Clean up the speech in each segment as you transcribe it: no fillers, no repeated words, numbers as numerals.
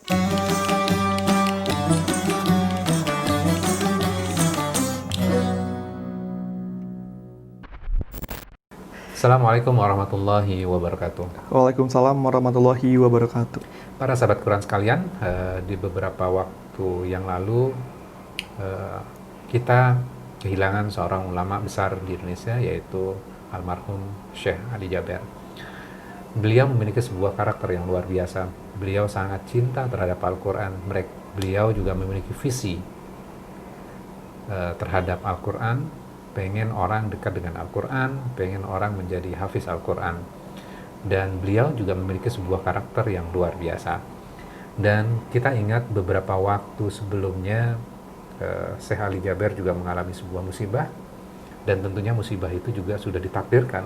Assalamualaikum warahmatullahi wabarakatuh. Waalaikumsalam warahmatullahi wabarakatuh. Para sahabat Quran sekalian, di beberapa waktu yang lalu kita kehilangan seorang ulama besar di Indonesia, yaitu almarhum Syekh Ali Jaber. Beliau memiliki sebuah karakter yang luar biasa. Beliau sangat cinta terhadap Al-Quran. Beliau juga memiliki visi terhadap Al-Quran, pengen orang dekat dengan Al-Quran, pengen orang menjadi hafiz Al-Quran. Dan beliau juga memiliki sebuah karakter yang luar biasa. Dan kita ingat beberapa waktu sebelumnya, Syekh Ali Jaber juga mengalami sebuah musibah, dan tentunya musibah itu juga sudah ditakdirkan,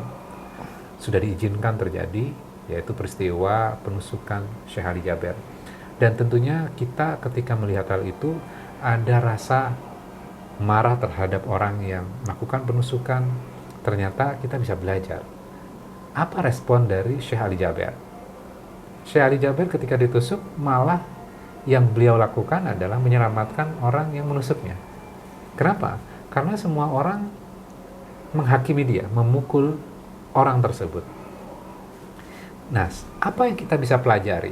sudah diizinkan terjadi, yaitu peristiwa penusukan Syekh Ali Jaber. Dan tentunya kita ketika melihat hal itu, ada rasa marah terhadap orang yang melakukan penusukan. Ternyata kita bisa belajar. Apa respon dari Syekh Ali Jaber? Syekh Ali Jaber ketika ditusuk, malah yang beliau lakukan adalah menyelamatkan orang yang menusuknya. Kenapa? Karena semua orang menghakimi dia, memukul orang tersebut. Nah, apa yang kita bisa pelajari?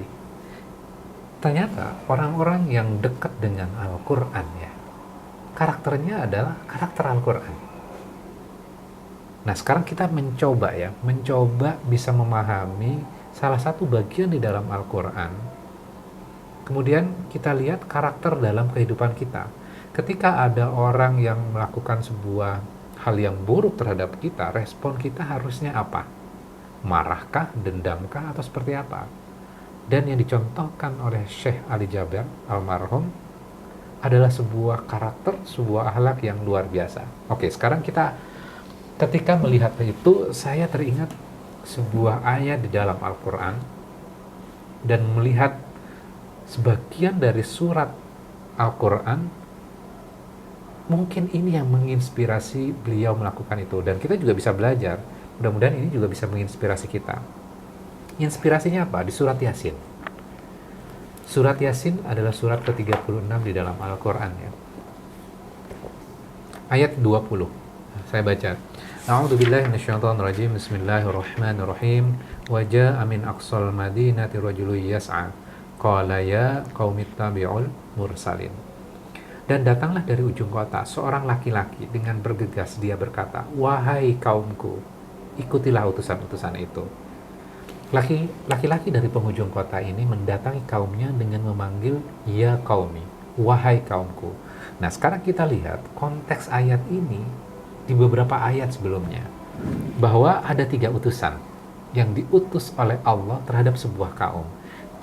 Ternyata orang-orang yang dekat dengan Al-Quran, ya, karakternya adalah karakter Al-Quran. Nah, sekarang kita mencoba bisa memahami salah satu bagian di dalam Al-Quran. Kemudian kita lihat karakter dalam kehidupan kita. Ketika ada orang yang melakukan sebuah hal yang buruk terhadap kita, respon kita harusnya apa? Marahkah, dendamkah, atau seperti apa? Dan yang dicontohkan oleh Syekh Ali Jaber almarhum adalah sebuah karakter, sebuah akhlak yang luar biasa. Oke, sekarang kita ketika melihat itu, saya teringat sebuah ayat di dalam Al-Quran dan melihat sebagian dari surat Al-Quran. Mungkin ini yang menginspirasi beliau melakukan itu, dan kita juga bisa belajar. Mudah-mudahan ini juga bisa menginspirasi kita. Inspirasinya apa? Di surat Yasin. Surat Yasin adalah surat ke-36 di dalam Al-Quran, ya. Ayat 20. Saya baca. A'udzubillahi minasyaitonirrajim. Bismillahirrahmanirrahim. Wa jaa'a min aqsal madinati rajulun yas'a. Qala ya qaumi ittabi'ul mursalin. Dan datanglah dari ujung kota seorang laki-laki dengan bergegas, dia berkata, "Wahai kaumku, ikutilah utusan-utusan itu." Laki-laki dari penghujung kota ini mendatangi kaumnya dengan memanggil, "Ya qaumi, wahai kaumku." Nah, sekarang kita lihat konteks ayat ini di beberapa ayat sebelumnya, bahwa ada 3 utusan yang diutus oleh Allah terhadap sebuah kaum.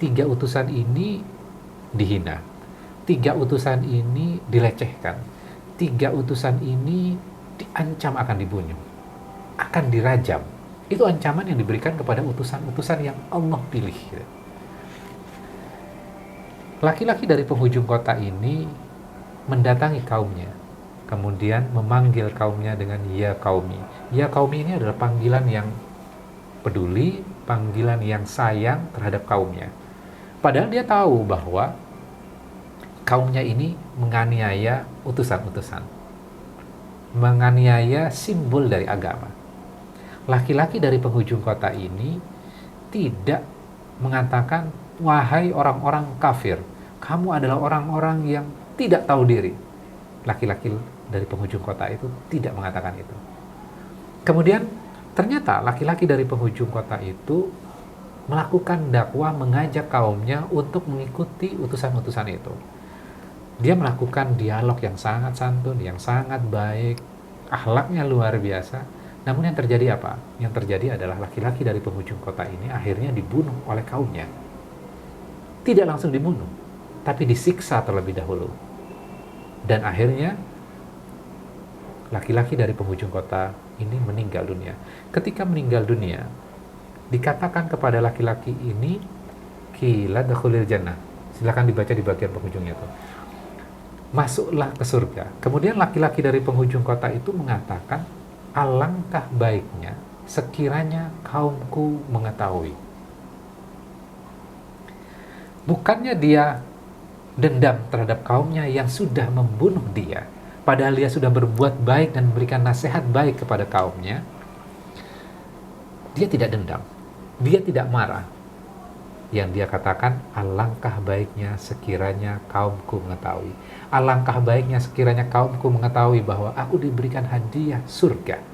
3 utusan ini dihina, 3 utusan ini dilecehkan, 3 utusan ini diancam akan dibunuh, akan dirajam. Itu ancaman yang diberikan kepada utusan-utusan yang Allah pilih. Laki-laki dari penghujung kota ini mendatangi kaumnya, kemudian memanggil kaumnya dengan ya qaumi. Ya qaumi ini adalah panggilan yang peduli, panggilan yang sayang terhadap kaumnya. Padahal dia tahu bahwa kaumnya ini menganiaya utusan-utusan, menganiaya simbol dari agama. Laki-laki dari penghujung kota ini tidak mengatakan, "Wahai orang-orang kafir, kamu adalah orang-orang yang tidak tahu diri." Laki-laki dari penghujung kota itu tidak mengatakan itu. Kemudian ternyata laki-laki dari penghujung kota itu melakukan dakwah, mengajak kaumnya untuk mengikuti utusan-utusan itu. Dia melakukan dialog yang sangat santun, yang sangat baik, akhlaknya luar biasa. Namun yang terjadi apa? Yang terjadi adalah laki-laki dari penghujung kota ini akhirnya dibunuh oleh kaumnya. Tidak langsung dibunuh, tapi disiksa terlebih dahulu. Dan akhirnya laki-laki dari penghujung kota ini meninggal dunia. Ketika meninggal dunia, dikatakan kepada laki-laki ini, "Qila dakhulil jannah." Silakan dibaca di bagian penghujungnya itu. Masuklah ke surga. Kemudian laki-laki dari penghujung kota itu mengatakan, "Alangkah baiknya sekiranya kaumku mengetahui." Bukannya dia dendam terhadap kaumnya yang sudah membunuh dia, padahal dia sudah berbuat baik dan memberikan nasihat baik kepada kaumnya. Dia tidak dendam, dia tidak marah. Yang dia katakan, alangkah baiknya sekiranya kaumku mengetahui. Alangkah baiknya sekiranya kaumku mengetahui bahwa aku diberikan hadiah surga.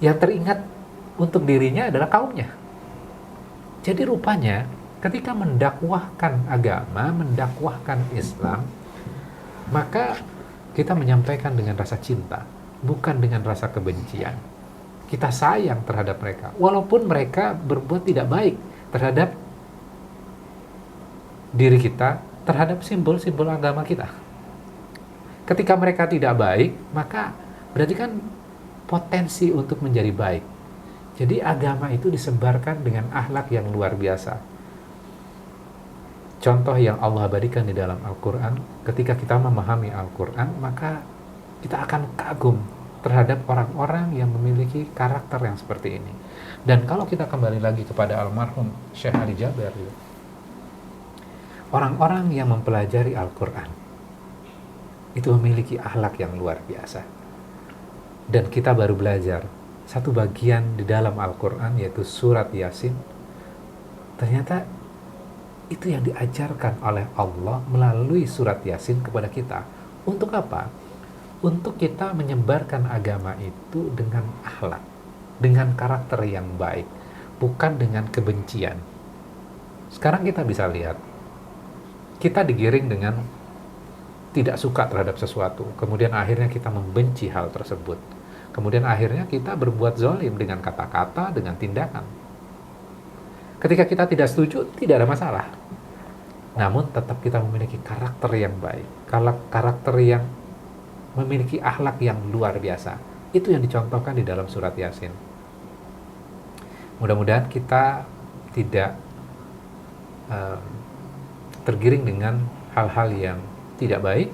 Yang teringat untuk dirinya adalah kaumnya. Jadi rupanya ketika mendakwahkan agama, mendakwahkan Islam, maka kita menyampaikan dengan rasa cinta, bukan dengan rasa kebencian. Kita sayang terhadap mereka, walaupun mereka berbuat tidak baik terhadap diri kita, terhadap simbol-simbol agama kita. Ketika mereka tidak baik, maka berarti kan potensi untuk menjadi baik. Jadi agama itu disebarkan dengan akhlak yang luar biasa. Contoh yang Allah abadikan di dalam Al-Quran, ketika kita memahami Al-Quran, maka kita akan kagum terhadap orang-orang yang memiliki karakter yang seperti ini. Dan kalau kita kembali lagi kepada almarhum Syekh Ali Jaber, orang-orang yang mempelajari Al-Quran itu memiliki akhlak yang luar biasa. Dan kita baru belajar satu bagian di dalam Al-Quran, yaitu surat Yasin. Ternyata itu yang diajarkan oleh Allah melalui surat Yasin kepada kita. Untuk apa? Untuk kita menyebarkan agama itu dengan akhlak, dengan karakter yang baik, bukan dengan kebencian. Sekarang kita bisa lihat, kita digiring dengan tidak suka terhadap sesuatu, kemudian akhirnya kita membenci hal tersebut. Kemudian akhirnya kita berbuat zalim dengan kata-kata, dengan tindakan. Ketika kita tidak setuju, tidak ada masalah. Namun tetap kita memiliki karakter yang baik, karakter yang memiliki akhlak yang luar biasa. Itu yang dicontohkan di dalam surat Yasin. Mudah-mudahan kita tidak tergiring dengan hal-hal yang tidak baik.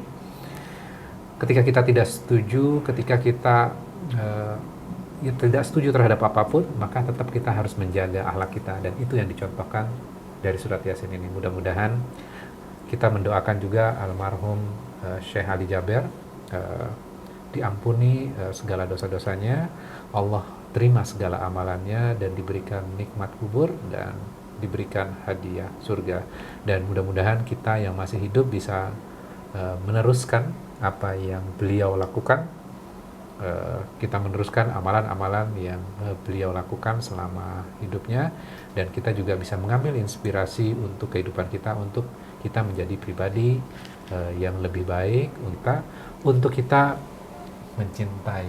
Ketika kita tidak setuju, ketika kita tidak setuju terhadap apapun, maka tetap kita harus menjaga akhlak kita, dan itu yang dicontohkan dari surat Yasin ini. Mudah-mudahan kita mendoakan juga almarhum Syekh Ali Jaber diampuni segala dosa-dosanya, Allah terima segala amalannya, dan diberikan nikmat kubur dan diberikan hadiah surga. Dan mudah-mudahan kita yang masih hidup bisa meneruskan apa yang beliau lakukan. Kita meneruskan amalan-amalan yang beliau lakukan selama hidupnya, dan kita juga bisa mengambil inspirasi untuk kehidupan kita, untuk kita menjadi pribadi yang lebih baik, untuk kita mencintai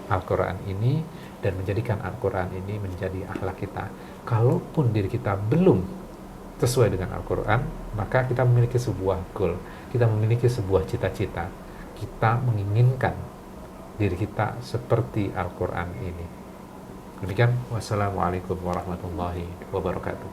Al-Quran ini dan menjadikan Al-Quran ini menjadi akhlak kita. Kalaupun diri kita belum sesuai dengan Al-Quran, maka kita memiliki sebuah goal, kita memiliki sebuah cita-cita, kita menginginkan diri kita seperti Al-Quran ini. Demikian, wassalamualaikum warahmatullahi wabarakatuh.